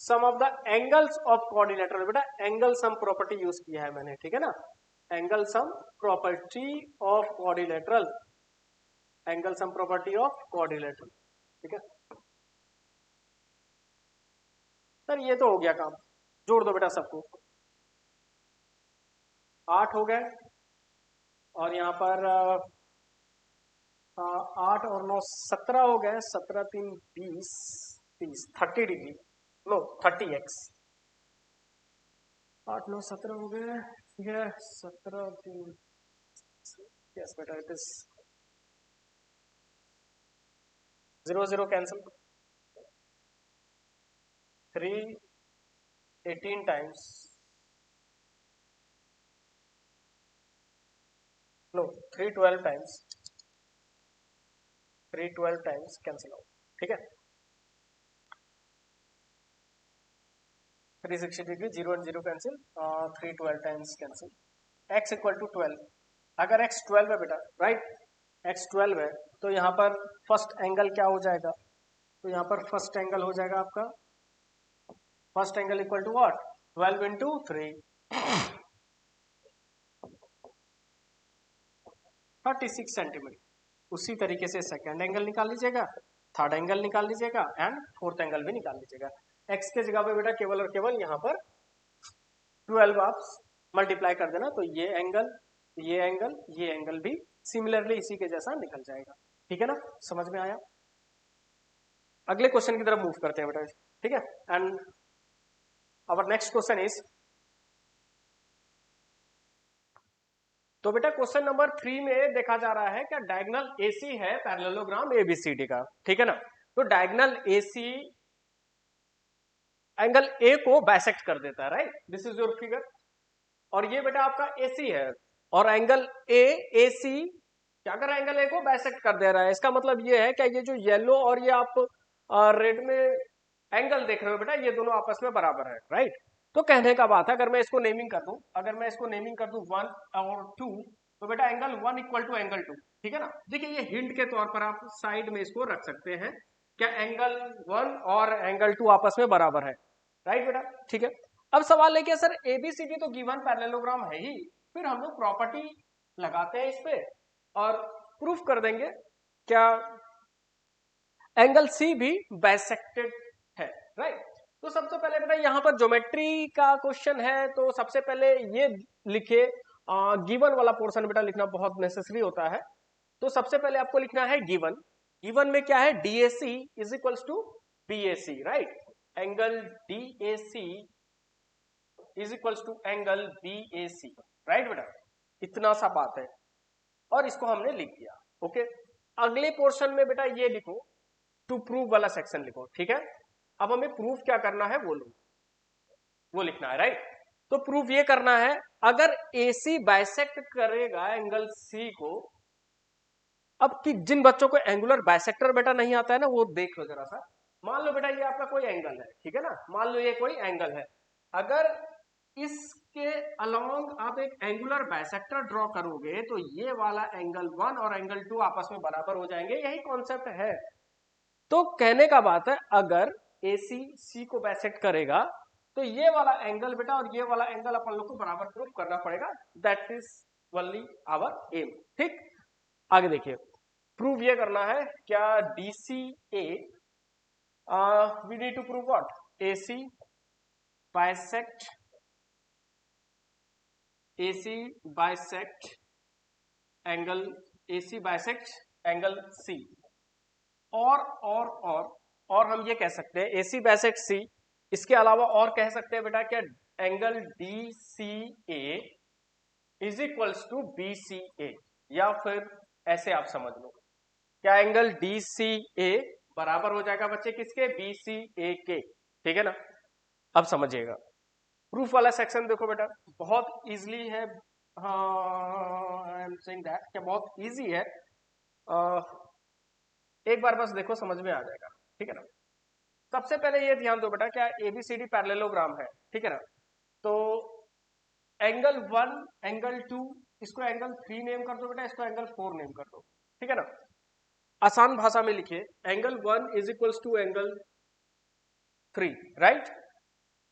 Sum of the angles of quadrilateral, बेटा एंगल सम प्रॉपर्टी यूज किया है मैंने, ठीक है ना। Angle sum property of quadrilateral, angle sum property of quadrilateral, ठीक है। सर ये तो हो गया काम, जोड़ दो बेटा सबको, 8 हो गए, और यहाँ पर 8 और 9 17 हो गए, 17 3 20, 30 डिग्री, नो 30x, 8 9 17 हो गए, ये 17 जून, यस बेटा it is 0 0 cancel, 3 18 times, no 3 12 times, 3 12 times cancel out, ठीक है। 360 degree, 0 and 0 cancel, 3 12 times cancel, x equal to 12। अगर x 12 है बेटा, राइट, x 12 है तो यहाँ पर फर्स्ट एंगल क्या हो जाएगा, तो यहाँ पर फर्स्ट एंगल हो जाएगा आपका, first angle equal to what, 12 into 3, 36 centimetre. उसी तरीके से सेकेंड एंगल निकाल लीजिएगा, थर्ड एंगल निकाल लीजिएगा एंड फोर्थ एंगल भी निकाल लीजिएगा। x के जगह पे बेटा केवल और केवल यहाँ पर 12 आप मल्टीप्लाई कर देना, तो ये एंगल, ये एंगल, ये एंगल भी सिमिलरली इसी के जैसा निकल जाएगा, ठीक है ना, समझ में आया। अगले क्वेश्चन की तरफ मूव करते हैं बेटा, ठीक है। And our next question is, तो बेटा क्वेश्चन नंबर 3 में देखा जा रहा है क्या डायगोनल एसी है पैरेललोग्राम एबीसीडी का, ठीक है ना। तो डायगोनल एसी एंगल ए को बाइसेक्ट कर देता है, right, this is your figure. और ये बेटा आपका एसी है और एंगल ए एसी क्या कर रहा है, एंगल ए को बाइसेक्ट कर दे रहा है। इसका मतलब ये है क्या, ये जो येलो और ये आप रेड में एंगल देख रहे हो बेटा, ये दोनों आपस में बराबर है, राइट। तो कहने का बात है, अगर मैं इसको नेमिंग कर दूं, अगर मैं इसको नेमिंग कर दूं 1 और 2, तो बेटा एंगल 1 इक्वल टू एंगल 2, ठीक है ना। देखिए ये हिंट के तौर पर आप साइड में इसको रख सकते हैं, क्या एंगल 1 और एंगल 2 आपस में बराबर है, राइट बेटा, ठीक है। अब सवाल है कि सर एबीसीडी तो गिवन पैरेललोग्राम है ही, फिर हम लोग प्रॉपर्टी लगाते हैं इस पे और प्रूफ कर देंगे क्या एंगल सी भी बाइसेक्टेड है, राइट। तो सबसे पहले बेटा यहाँ पर ज्योमेट्री का क्वेश्चन है, तो सबसे पहले ये लिखे, गिवन वाला पोर्शन बेटा लिखना बहुत नेसेसरी होता है। तो सबसे पहले आपको लिखना है गिवन, गिवन में क्या है, DAC is equals to BAC, right, angle DAC is equals to angle BAC, right बेटा, इतना सा बात है और इसको हमने लिख दिया, ओके। अगले पोर्शन में बेटा ये लिखो, टू प्रूव वाला सेक्शन लिखो, ठीक है। अब हमें प्रूफ क्या करना है वो लिखना है, राइट। तो प्रूफ ये करना है, अगर AC बाइसेक्ट करेगा एंगल C को, अब कि जिन बच्चों को एंगुलर बाइसेक्टर बेटा नहीं आता है ना, वो देख लो जरा सा। मान लो बेटा ये आपका कोई एंगल है, ठीक है ना, मान लो ये कोई एंगल है, अगर इसके अलोंग आप एक एंगुलर बाइसेक्टर ड्रॉ करोगे तो ये वाला एंगल 1 और एंगल 2 आपस में बराबर हो जाएंगे, यही कॉन्सेप्ट है। तो कहने का बात है, अगर AC C को बाइसेक्ट करेगा तो ये वाला एंगल बेटा और ये वाला एंगल अपन लोग को बराबर प्रूफ करना पड़ेगा, that is only our aim, ठीक। आगे देखिए, प्रूव ये करना है क्या, DCA we need to prove what, AC bisect, AC bisect angle, AC bisect angle C, और हम ये कह सकते हैं AC बाइसेक्ट C, इसके अलावा और कह सकते हैं बेटा क्या, angle DCA is equals to BCA, या फिर ऐसे आप समझ लो, क्या एंगल DCA बराबर हो जाएगा बच्चे किसके, BCA के, ठीक है ना। अब समझिएगा प्रूफ वाला सेक्शन देखो बेटा, बहुत इजीली है, आई एम सेइंग दैट क्या बहुत इजी है, एक बार बस देखो समझ में आ जाएगा, ठीक है ना। सबसे पहले ये ध्यान दो बेटा, क्या एबीसीडी पैरेललोग्राम है, ठीक है ना। तो एंगल 1 एंगल 2 इसको एंगल 3 नेम कर दो बेटा, इसको एंगल 4 नेम कर दो, ठीक है ना। आसान भाषा में लिखिए, angle 1 is equals to angle 3, right.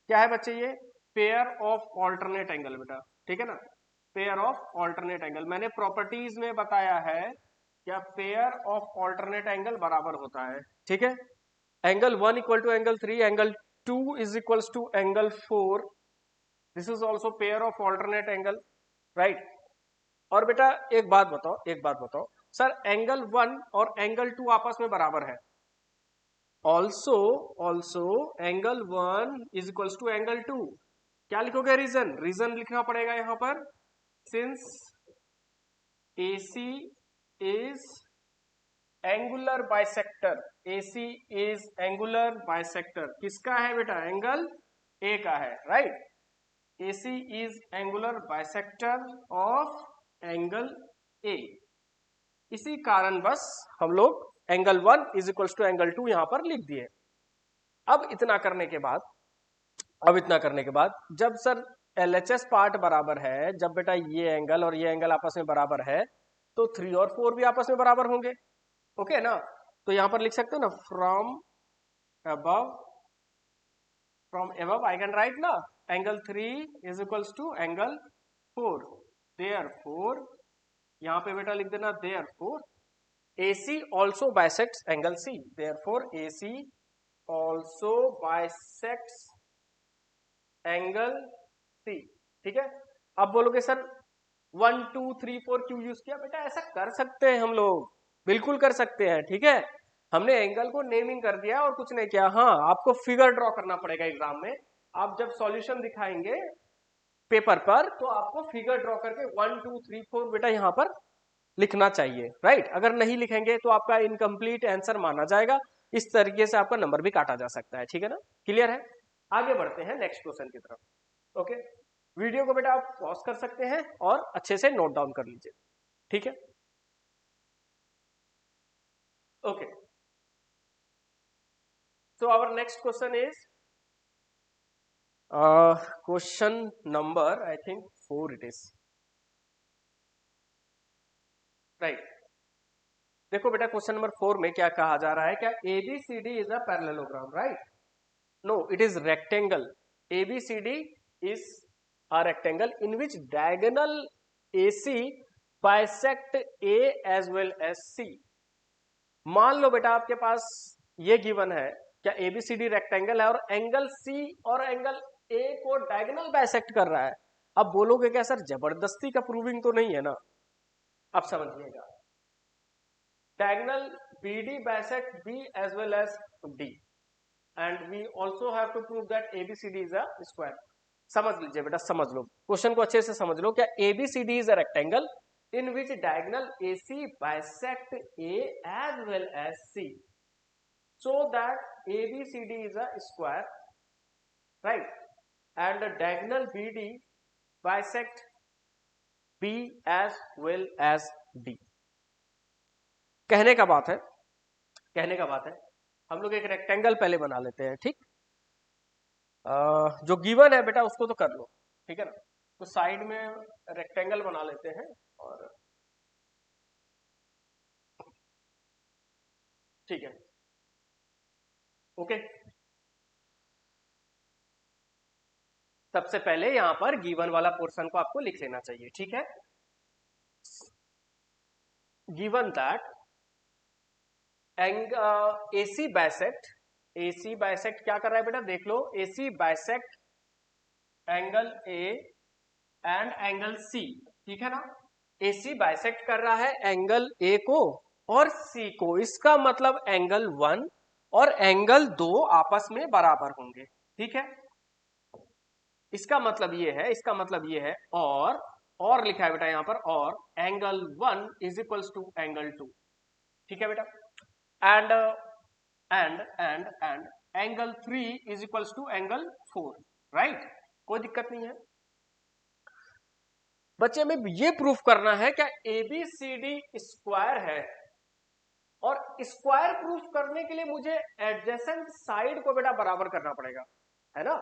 क्या है बच्चे ये, पेयर ऑफ ऑल्टरनेट एंगल बेटा, ठीक है ना, पेयर ऑफ ऑल्टरनेट एंगल। मैंने प्रॉपर्टीज में बताया है क्या पेयर ऑफ ऑल्टरनेट एंगल बराबर होता है, ठीक है। Angle 1 equal to angle 3, angle 2 is equals to angle 4, this is also pair of alternate angle, right. और बेटा एक बात बताओ सर, एंगल 1 और एंगल 2 आपस में बराबर है, also angle 1 is equals to angle 2, क्या लिखोगे? रीजन, रीजन लिखना पड़ेगा यहां पर। Since AC is angular bisector, AC is angular bisector, किसका है बेटा? एंगल A का है, राइट। AC is angular bisector of angle A। इसी कारण बस हम लोग angle 1 is equals to angle 2 यहां पर लिख दिए। अब इतना करने के बाद, जब सर LHS पार्ट बराबर है, जब बेटा ये एंगल और ये एंगल आपस में बराबर है, तो 3 और 4 भी आपस में बराबर होंगे। ओके ना? तो यहां पर लिख सकते हो ना, from above I can write ना, angle 3 is equals to angle 4। Therefore यहां पे बेटा लिख देना, therefore AC also bisects angle C, therefore AC also bisects angle C। ठीक है? अब बोलोगे सर 1 2 3 4 क्यों यूज किया? बेटा ऐसा कर सकते हैं हम लोग, बिल्कुल कर सकते हैं। ठीक है, हमने एंगल को नेमिंग कर दिया और कुछ नहीं किया। हाँ, आपको फिगर ड्रॉ करना पड़ेगा एग्जाम में। आप जब सॉल्यूशन दिखाएंगे पेपर पर, तो आपको फिगर ड्रॉ करके 1 2 3 4 बेटा यहां पर लिखना चाहिए, राइट। अगर नहीं लिखेंगे तो आपका इनकम्प्लीट आंसर माना जाएगा। इस तरीके से आपका नंबर भी काटा जा सकता है। ठीक है ना? क्लियर है? आगे बढ़ते हैं नेक्स्ट क्वेश्चन की तरफ। ओके, वीडियो को बेटा आप पॉज कर सकते हैं और अच्छे से नोट डाउन कर लीजिए। ठीक है? Okay, so our next question is question number I think 4 it is, right. देखो बेटा क्वेश्चन नंबर 4 में क्या कहा जा रहा है? क्या ABCD is a parallelogram, right? No, it is rectangle. ABCD is a rectangle in which diagonal AC bisect A as well as C. मान लो बेटा आपके पास ये गिवन है, क्या ABCD रेक्टेंगल है और एंगल C और एंगल A को डायगोनल बाइसेक्ट कर रहा है। अब बोलोगे क्या सर जबरदस्ती का प्रूविंग तो नहीं है ना? अब समझिएगा, diagonal BD bisect B as well as D, and we also have to prove that ABCD is a square। समझ लीजिए बेटा, समझ लो क्वेश्चन को अच्छे से समझ लो। क्या ABCD is a rectangle in which diagonal AC bisect A as well as C, so that ABCD is a square, right? And the diagonal BD bisect B as well as D। कहने का बात है, हम लोग एक रेक्टेंगल पहले बना लेते हैं। ठीक, जो गिवन है बेटा उसको तो कर लो। ठीक है ना? तो साइड में रेक्टेंगल बना लेते हैं और ठीक है, ओके। सबसे पहले यहां पर गिवन वाला पोर्शन को आपको लिख लेना चाहिए। ठीक है, गिवन दैट AC बाइसेक्ट क्या कर रहा है बेटा? देख लो, AC bisect angle A and angle C। ठीक है ना? AC बाइसेक्ट कर रहा है एंगल A को और C को। इसका मतलब एंगल 1 और एंगल 2 आपस में बराबर होंगे। ठीक है, इसका मतलब ये है और लिखा है बेटा यहां पर, और angle 1 is equals to angle 2। ठीक है बेटा, and and angle 3 is equals to angle 4, right. कोई दिक्कत नहीं है बच्चे, हमें ये प्रूफ करना है क्या ABCD स्क्वायर है। और स्क्वायर प्रूफ करने के लिए मुझे एडजेसेंट साइड को बेटा बराबर करना पड़ेगा, है ना?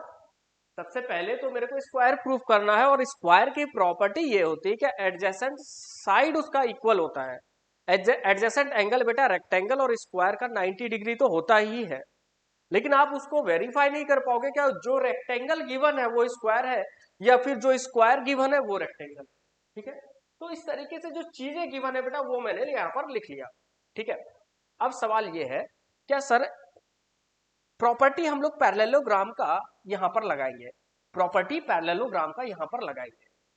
सबसे पहले तो मेरे को स्क्वायर प्रूफ करना है, और स्क्वायर की प्रॉपर्टी ये होती है कि एडजेसेंट साइड उसका इक्वल होता है। एडजेसेंट एंगल बेटा रेक्टेंगल और स्क्वायर का 90 डिग्री तो होता ही है, लेकिन आप उसको वेरीफाई नहीं कर पाओगे क्या जो रेक्टेंगल गिवन है वो स्क्वायर है, या फिर जो स्क्वायर गिवन है वो रेक्टेंगल। ठीक है, तो इस तरीके से जो चीजें गिवन है बेटा वो मैंने यहां पर लिख लिया। ठीक है, अब सवाल ये है, क्या सर प्रॉपर्टी हम लोग पैरेललोग्राम का यहां पर लगाएंगे,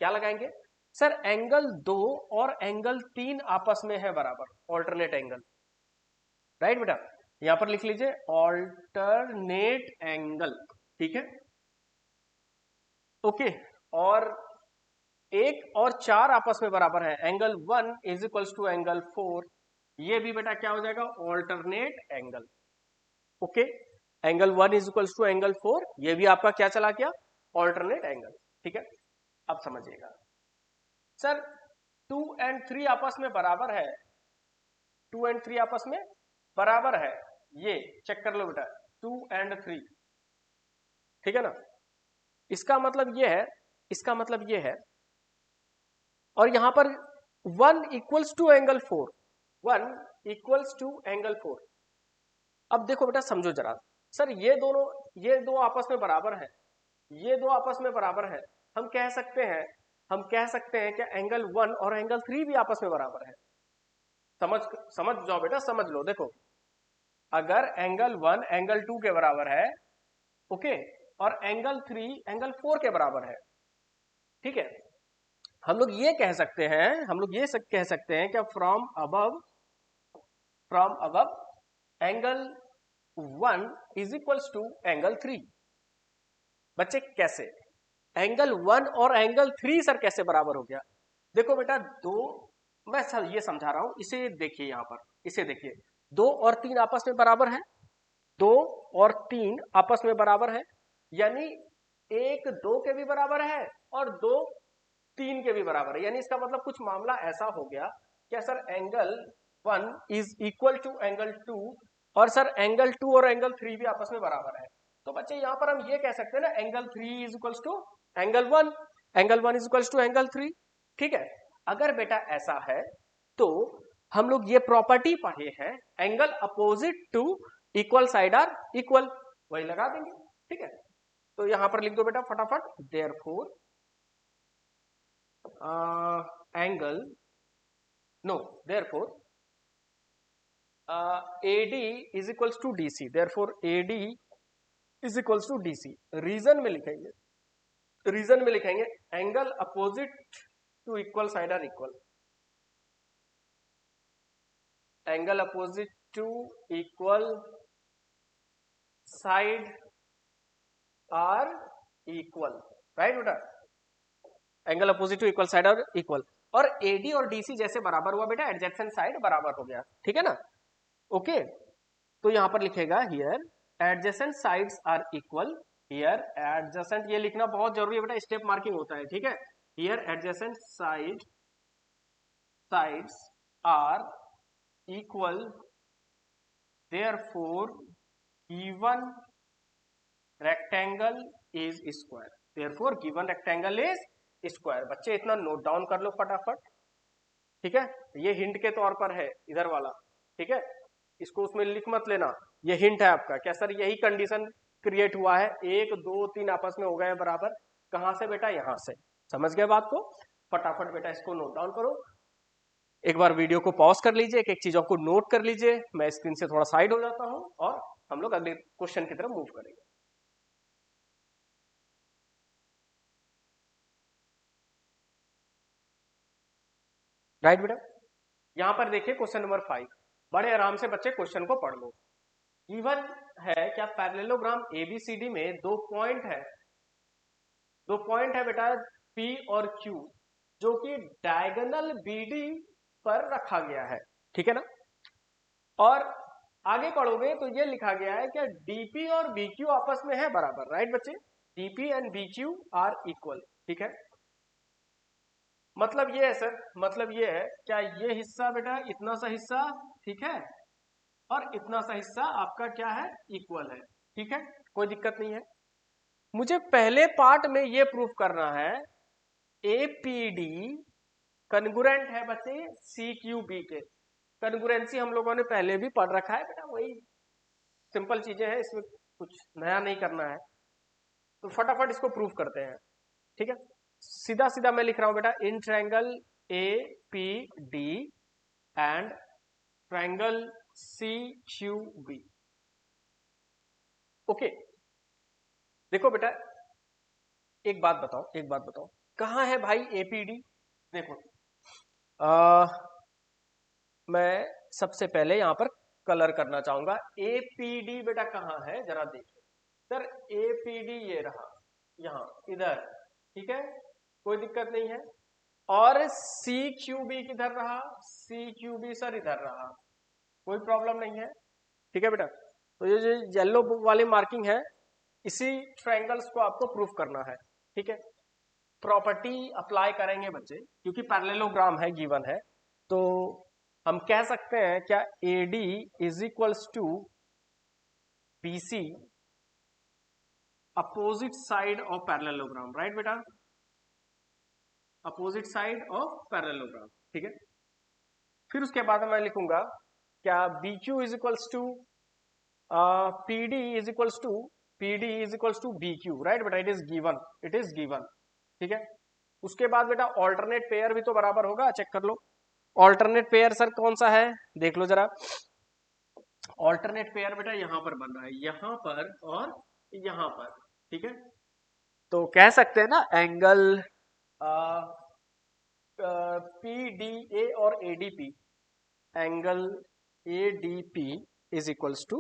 क्या लगाएंगे सर? एंगल 2 और एंगल 3 आपस में है बराबर, ऑल्टरनेट एंगल, राइट बेटा? यहां पर लिख लीजिए ऑल्टरनेट एंगल। ठीक है, ओके, और 1 और 4 आपस में बराबर है, angle 1 is equals to angle 4, ये भी बेटा क्या हो जाएगा, alternate angle. Okay, angle 1 is equals to angle 4, ये भी आपका क्या चला गया, ऑल्टरनेट एंगल। ठीक है, अब समझिएगा सर, 2 एंड 3 आपस में बराबर है, 2 एंड 3 आपस में बराबर है, ये चेक कर लो बेटा, 2 एंड 3, ठीक है ना, इसका मतलब ये है, इसका मतलब ये है, और यहां पर 1 equals to angle 4, 1 equals to angle 4। अब देखो बेटा समझो जरा, सर ये दो आपस में बराबर है, ये दो आपस में बराबर है, हम कह सकते हैं कि एंगल 1 और एंगल 3 भी आपस में बराबर है। समझ समझ जाओ बेटा, समझ लो, देखो अगर एंगल 1 एंगल 2 के बराबर है, ओके, और एंगल 3 एंगल 4 के बराबर है, ठीक है, हम लोग ये कह सकते हैं कि from above angle 1 is equals to angle 3। बच्चे कैसे, एंगल 1 और एंगल 3 सर कैसे बराबर हो गया, देखो बेटा मैं सर ये समझा रहा हूं, इसे देखिए, यहां पर इसे देखिए, 2 और 3 आपस में बराबर है, 2 और 3 आपस में बराबर है, यानी 1 2 के भी बराबर है और 2 3 के भी बराबर है, यानी इसका मतलब कुछ मामला ऐसा हो गया क्या sir, angle 1 is equal to angle 2, और सर एंगल 2 और एंगल 3 भी आपस में बराबर है। तो बच्चे यहां पर हम ये कह सकते हैं ना, angle 3 is equal to angle 1, angle 1 is equal to angle 3। ठीक है, अगर बेटा ऐसा है तो हम लोग ये प्रॉपर्टी पढ़े हैं, angle opposite to equal side are equal, वही लगा देंगे। ठीक है, तो यहां पर लिख दो बेटा फटाफट, therefore angle no therefore AD is equals to DC, therefore AD is equals to DC। Reason में लिखेंगे angle opposite to equal side are equal, angle opposite to equal side are equal, right बेटा, angle opposite to equal side are equal, और AD और DC जैसे बराबर हुआ बेटा, एडजेसेंट साइड बराबर हो गया, ठीक है ना। ओके, तो यहां पर लिखेगा here adjacent sides are equal, here adjacent ये लिखना बहुत जरूरी है बेटा, स्टेप मार्किंग होता है, ठीक है, here adjacent sides are equal, therefore given rectangle is square, therefore given rectangle is square. बच्चे इतना नोट डाउन कर लो फटाफट, ठीक है, ये हिंट के तौर पर है इधर वाला, ठीक है, इसको उसमें लिख मत लेना, ये हिंट है आपका, क्या सर यही कंडीशन क्रिएट हुआ है, 1 2 3 आपस में हो गए बराबर, कहां से बेटा, यहां से, समझ गए बात को, फटाफट बेटा इसको नोट डाउन करो, एक बार वीडियो को पॉज कर लीजिए, एक एक चीजों को नोट कर लीजिए, मैं स्क्रीन से थोड़ा साइड हो जाता हूं और हम लोग अगले क्वेश्चन की तरफ मूव करेंगे। राइट बेटा, यहां पर देखिए क्वेश्चन नंबर 5, बड़े आराम से बच्चे क्वेश्चन को पढ़ लो। गिवन है क्या, पैरेललोग्राम ABCD में दो पॉइंट है बेटा P और Q, जो कि डायगोनल BD पर रखा गया है, ठीक है ना, और आगे पढ़ोगे तो ये लिखा गया है कि DP और BQ आपस में है बराबर, राइट बच्चे, DP and BQ are equal, ठीक है, मतलब ये है सर, मतलब ये है क्या, ये हिस्सा बेटा इतना सा हिस्सा, ठीक है, और इतना सा हिस्सा आपका क्या है, इक्वल है, ठीक है, कोई दिक्कत नहीं है। मुझे पहले पार्ट में ये प्रूफ करना है APD कन्गुरेंट है बच्चे CQB के, कन्गुरेंसी हम लोगों ने पहले भी पढ़ रखा है बेटा, वही सिंपल चीजें हैं, इसमें कुछ नया नहीं करना है, तो फटाफट इसको प्रूफ करते हैं, ठीक है, सीधा सीधा मैं लिख रहा हूं बेटा, in triangle APD and triangle CQB। Okay, देखो बेटा एक बात बताओ, कहां है भाई APD, देखो मैं सबसे पहले यहां पर कलर करना चाहूंगा, APD बेटा कहां है जरा देखिए, सर APD ये रहा, यहां इधर, ठीक है, कोई दिक्कत नहीं है। और सी क्यू बी किधर रहा, सी क्यू बी सर इधर रहा, कोई प्रॉब्लम नहीं है। ठीक है बेटा, तो ये जो येलो वाली मार्किंग है, इसी ट्रायंगल्स को आपको प्रूफ करना है। ठीक है, प्रॉपर्टी अप्लाई करेंगे बच्चे, क्योंकि पैरेललोग्राम है, गिवन है, तो हम कह सकते हैं क्या AD is equals to BC opposite side of parallelogram, right बेटा, अपोजिट साइड ऑफ पैरेललोग्राम। ठीक है, फिर उसके बाद मैं लिखूंगा क्या BQ is equals to PD is equals to BQ, right बेटा, it is given, it is given. ठीक है, उसके बाद बेटा ऑल्टरनेट पेयर भी तो बराबर होगा, चेक कर लो। ऑल्टरनेट पेयर सर कौन सा है, देख लो जरा। ऑल्टरनेट पेयर बेटा यहां पर बन रहा है, यहां पर और यहां पर। ठीक है, तो कह सकते हैं ना एंगल PDA और ADP, angle ADP is equals to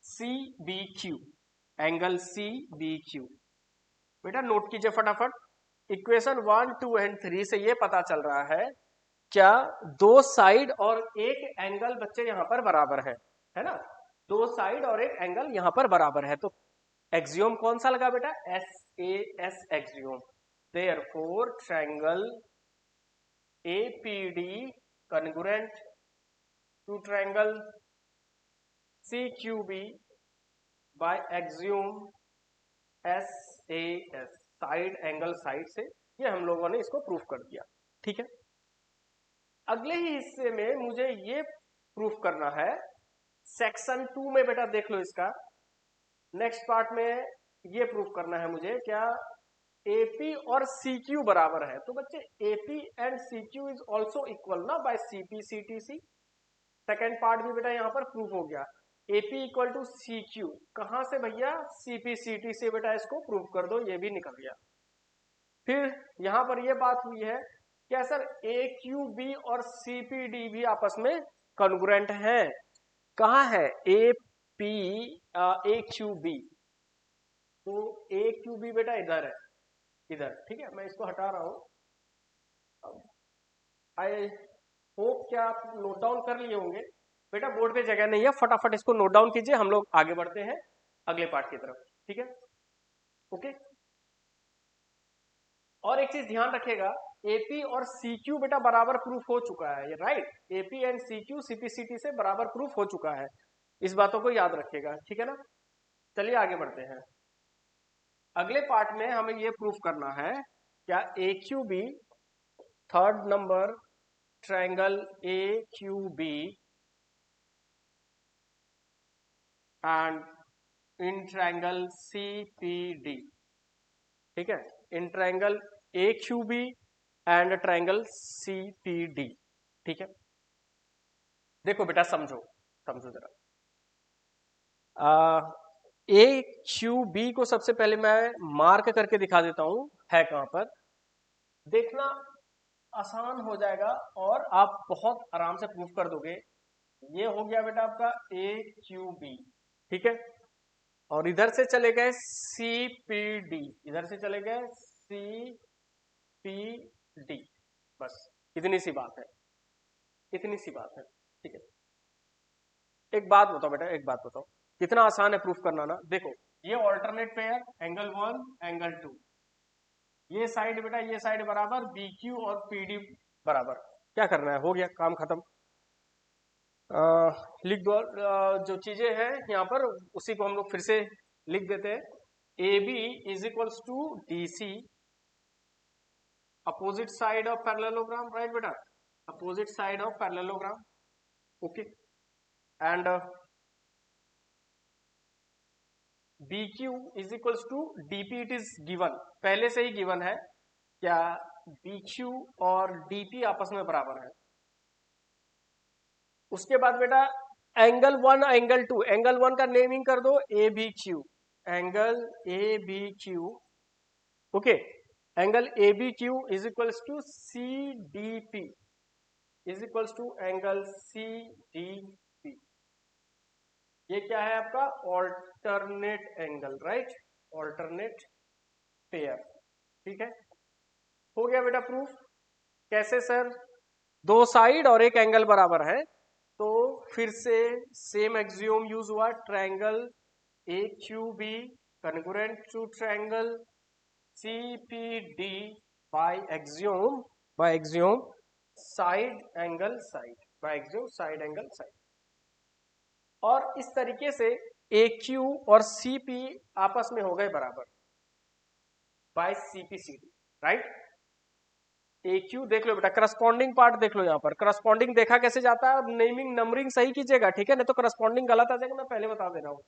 CBQ, angle CBQ। बेटा नोट कीजिए फटाफट, इक्वेशन 1, 2 एंड 3 से ये पता चल रहा है क्या दो साइड और एक एंगल बच्चे यहां पर बराबर है ना, दो साइड और एक एंगल यहां पर बराबर है, तो एक्सियोम कौन सा लगा बेटा, SAS axiom. Therefore triangle APD congruent to triangle CQB by axiom SAS, side angle side से, ये हम लोगों ने इसको प्रूफ कर दिया। ठीक है, अगले ही हिस्से में मुझे ये प्रूफ करना है, सेक्शन 2 में बेटा देख लो इसका, नेक्स्ट पार्ट में ये प्रूफ करना है मुझे क्या AP और CQ बराबर है, तो बच्चे AP and CQ is also equal ना बाय CP/CTC। सेकेंड पार्ट भी बेटा यहां पर प्रूफ हो गया, AP इक्वल टू CQ, कहां से भैया, CP/CT से, बेटा इसको प्रूफ कर दो, ये भी निकल गया। फिर यहां पर ये बात हुई है क्या सर AQB और CPD भी आपस में कॉन्ग्रुएंट हैं, कहां है AP AQB, तो AQB बेटा इधर है, इधर। ठीक है, मैं इसको हटा रहा हूं। आई होप क्या आप नोट डाउन कर लिए होंगे, बेटा बोर्ड पे जगह नहीं है, फटाफट इसको नोट डाउन कीजिए, हम लोग आगे बढ़ते हैं अगले पार्ट की तरफ। ठीक है, ओके। और एक चीज ध्यान रखिएगा, AP और CQ बेटा बराबर प्रूफ हो चुका है, ये right, AP and CQ CP/CT से बराबर प्रूफ हो चुका है, इस बातों को याद रखिएगा। ठीक है ना, चलिए आगे बढ़ते हैं। अगले पार्ट में हमें ये प्रूफ करना है क्या AQB, third number triangle AQB and in triangle CPD। ठीक है, in triangle AQB and triangle CPD। ठीक है, देखो बेटा समझो, समझो जरा। AQB को सबसे पहले मैं मार्क करके दिखा देता हूं, है कहां पर, देखना आसान हो जाएगा और आप बहुत आराम से प्रूफ कर दोगे। ये हो गया बेटा आपका AQB। ठीक है, और इधर से चले गए CPD, इधर से चले गए CPD, बस इतनी सी बात है, इतनी सी बात है। ठीक है, एक बात बताओ बेटा, एक बात बताओ, कितना आसान है प्रूफ करना ना। देखो ये ऑल्टरनेट पेयर, एंगल 1 एंगल 2, ये साइड बेटा ये साइड बराबर, BQ और PD बराबर, क्या करना है, हो गया काम खत्म। लिख दो, जो चीजें हैं यहाँ पर उसी को हम लोग फिर से लिख देते हैं। AB is equals to DC opposite side of parallelogram, right बेटा, opposite side of parallelogram. Okay, and BQ is equals to DP, it is given, पहले से ही गिवन है क्या BQ और DP आपस में बराबर है। उसके बाद बेटा एंगल 1 एंगल 2, एंगल 1 का नेमिंग कर दो ABQ, angle ABQ। Okay, angle ABQ is equals to CDP, is equals to angle CDP। ये क्या है आपका alternate angle, right, alternate pair, ठीक है। हो गया बेटा प्रूफ। कैसे सर? दो साइड और एक एंगल बराबर है, तो फिर से सेम एक्सियोम यूज हुआ, triangle A Q B congruent to triangle C P D by axiom side angle side, by axiom side angle side. और इस तरीके से ए क्यू और सी पी आपस में हो गए बराबर by C P C D, right. A Q देख लो बेटा, करस्पॉन्डिंग पार्ट देख लो, यहाँ पर करस्पॉन्डिंग देखा कैसे जाता है, और नेमिंग नंबरिंग सही कीजिएगा, ठीक है, नहीं तो करस्पॉन्डिंग गलत आ जाएगा, मैं पहले बता दे रहा हूँ।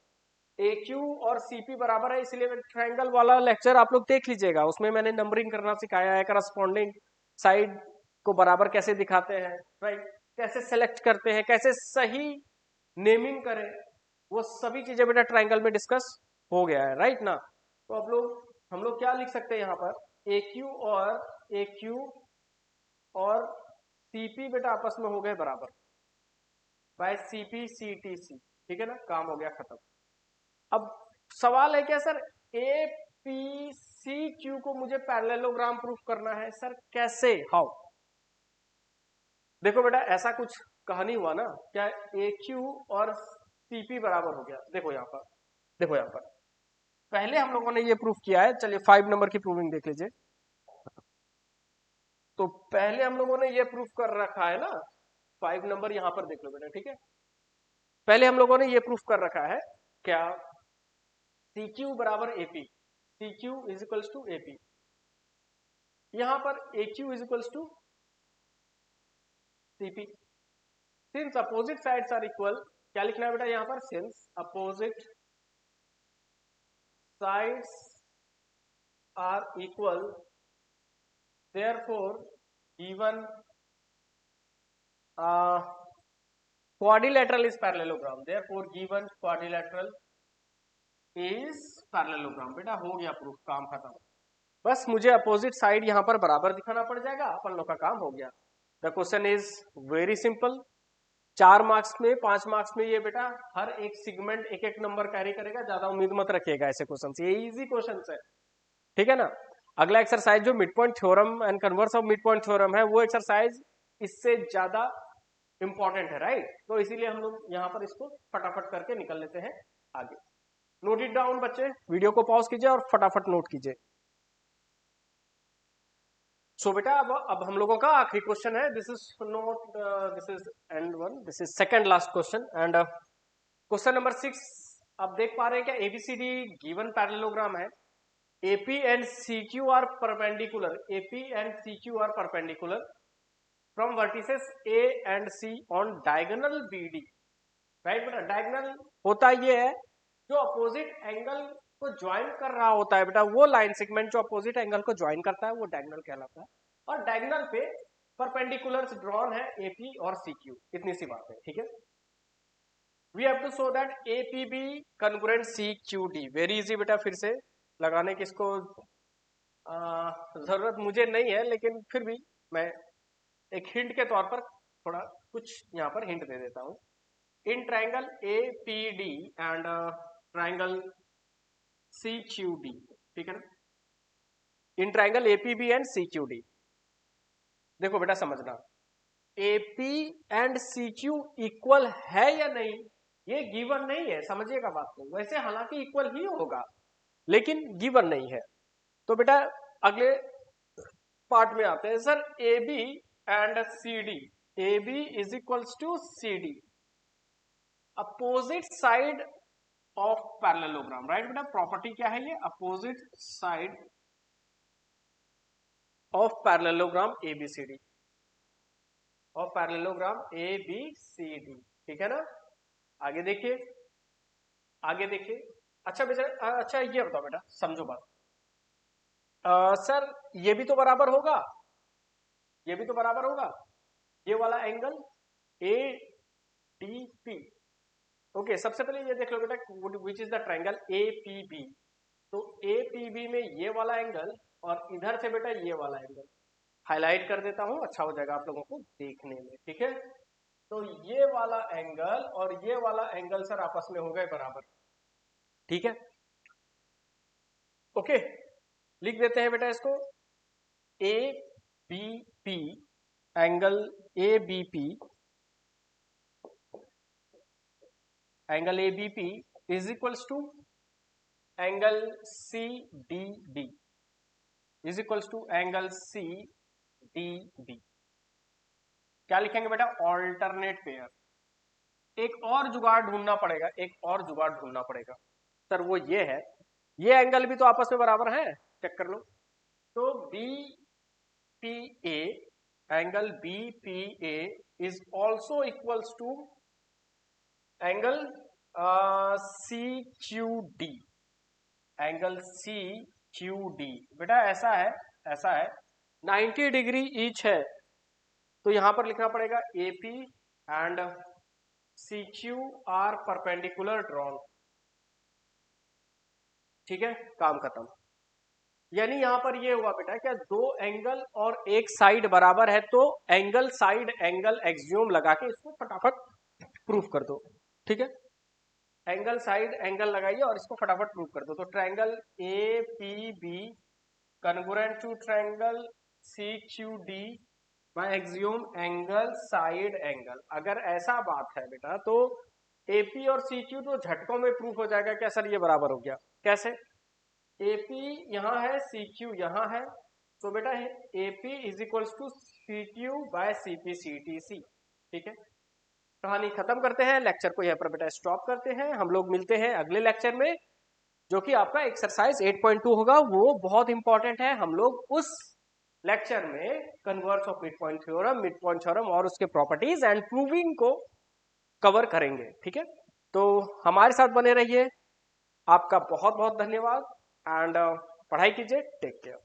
ए क्यू और सीपी बराबर है, इसलिए ट्रायंगल वाला लेक्चर आप लोग देख लीजिएगा, उसमें मैंने नंबरिंग करना सिखाया है, करस्पॉन्डिंग साइड को बराबर कैसे दिखाते हैं, राइट, कैसे सेलेक्ट करते हैं, कैसे सही नेमिंग करें, वो सभी चीजें बेटा ट्रायंगल में डिस्कस हो गया है, राइट ना। तो हम लोग क्या लिख सकते हैं यहाँ पर, ए क्यू और सीपी बेटा आपस में हो गए बराबर by CP C T C, ठीक है ना, काम हो गया खत्म। अब सवाल है क्या sir, A P C Q को मुझे पैरेललोग्राम प्रूफ करना है, सर कैसे, हाउ? देखो बेटा ऐसा कुछ कहानी हुआ ना, क्या ए क्यू और सीपी बराबर हो गया, देखो यहाँ पर, देखो यहाँ पर पहले हम लोगों ने ये प्रूफ किया है, चलिए 5 नंबर की प्रूविंग देख लीजिए। तो पहले हम लोगों ने ये प्रूफ कर रखा है ना, 5 नंबर यहां पर देख लो बेटा, ठीक है। पहले हम लोगों ने ये प्रूफ कर रखा है क्या, सी क्यू बराबर AP, C Q is equals to AP, यहां पर A Q is equals to CP. Since opposite sides are equal, क्या लिखना है बेटा यहां पर, since opposite sides are equal therefore given quadrilateral is parallelogram, therefore given quadrilateral is parallelogram। बेटा हो गया प्रूफ, काम खत्म। बस मुझे अपोजिट साइड यहां पर बराबर दिखाना पड़ जाएगा, अपन लोग का काम हो गया। The question is very simple. 4 marks में 5 मार्क्स में ये बेटा हर एक सेगमेंट एक एक नंबर कैरी करेगा, ज्यादा उम्मीद मत रखिएगा ऐसे क्वेश्चन, ये इजी क्वेश्चन है, ठीक है ना। अगला एक्सरसाइज जो mid point theorem and converse of mid point theorem है, वो एक्सरसाइज इससे ज्यादा इंपॉर्टेंट है, राइट। तो इसीलिए हम लोग यहाँ पर इसको फटाफट करके निकल लेते हैं आगे। नोट इट डाउन बच्चे, वीडियो को पॉज कीजिए और फटाफट नोट कीजिए। सो बेटा अब हम लोगों का आखिरी क्वेश्चन है, this is note, this is end one, this is second last question, and question number 6। आप देख पा रहे हैं क्या, एबीसीडी गिवन पैरेललोग्राम है, AP and CQ are perpendicular, AP and CQ are perpendicular from vertices A and C on diagonal BD, right बेटा। डायगोनल होता ये है जो अपोजिट एंगल को ज्वाइन कर रहा होता है बेटा, वो लाइन सेगमेंट जो अपोजिट एंगल को ज्वाइन करता है वो डायगोनल कहलाता है, और डायगोनल पे परपेंडिकुलर्स ड्रॉन है एपी और सीक्यू, इतनी सी बात है, ठीक है। We have to show that APB congruent CQD, very easy बेटा, फिर से लगाने की इसको जरूरत मुझे नहीं है, लेकिन फिर भी मैं एक हिंट के तौर पर थोड़ा कुछ यहाँ पर हिंट दे देता हूँ। In triangle A P D and triangle C Q D, ठीक है ना, in triangle APB and C Q D, देखो बेटा समझना, AP and C Q equal है या नहीं ये गिवन नहीं है, समझिएगा बात को, वैसे हालांकि इक्वल ही होगा लेकिन गिवन नहीं है। तो बेटा अगले पार्ट में आते हैं, sir A B and C D, A B is equals to C D, opposite side of parallelogram, right बेटा। प्रॉपर्टी क्या है ये, opposite side of parallelogram ABCD, of parallelogram ABCD, ठीक है ना। आगे देखिए, आगे देखिए, अच्छा बेटा, अच्छा ये बताओ बेटा, समझो बात, सर ये भी तो बराबर होगा, ये भी तो बराबर होगा, ये वाला angle A D P, okay. सबसे पहले ये देख लो बेटा, which is the triangle A P B, तो ए पी बी में ये वाला एंगल और इधर से बेटा ये वाला एंगल हाईलाइट कर देता हूं, अच्छा हो जाएगा आप लोगों को देखने में, ठीक है। तो ये वाला एंगल और ये वाला एंगल सर आपस में हो गए बराबर। ठीक है, ओके, लिख देते हैं बेटा इसको। A B P, angle A B P, angle A B P is equals to angle C D D, is equals to angle C D D. क्या लिखेंगे बेटा? Alternate pair. एक और जुगाड़ ढूंढना पड़ेगा, एक और जुगाड़ ढूंढना पड़ेगा सर, वो ये है, ये एंगल भी तो आपस में बराबर है, चेक कर लो। तो B P A, angle B P A is also equals to angle C Q D, angle C Q D. बेटा ऐसा है, ऐसा है 90 डिग्री ईच है, तो यहां पर लिखना पड़ेगा AP and CQ are perpendicular drawn. ठीक है, काम खत्म। यानी यहां पर ये हुआ बेटा क्या, दो एंगल और एक साइड बराबर है, तो एंगल साइड एंगल एक्सियोम लगा के इसको फटाफट प्रूफ कर दो। ठीक है, एंगल साइड एंगल लगाइए और इसको फटाफट प्रूफ कर दो। तो triangle APB congruent to triangle CQD by axiom angle side angle. अगर ऐसा बात है बेटा तो AP और CQ तो झटकों में प्रूफ हो जाएगा। क्या सर ये बराबर हो गया? कैसे? AP यहां है, CQ यहां है, तो बेटा AP is equals to CQ by CP CTC। ठीक है, कहानी खत्म करते हैं, लेक्चर को यहाँ पर बेटा स्टॉप करते हैं। हम लोग मिलते हैं अगले लेक्चर में, जो कि आपका एक्सरसाइज 8.2 होगा। वो बहुत इंपॉर्टेंट है। हम लोग उस लेक्चर में converse of mid point theorem और उसके प्रॉपर्टीज एंड प्रूविंग को कवर करेंगे। ठीक है, तो हमारे साथ बने रहिए। आपका बहुत बहुत धन्यवाद एंड पढ़ाई कीजिए। Take care.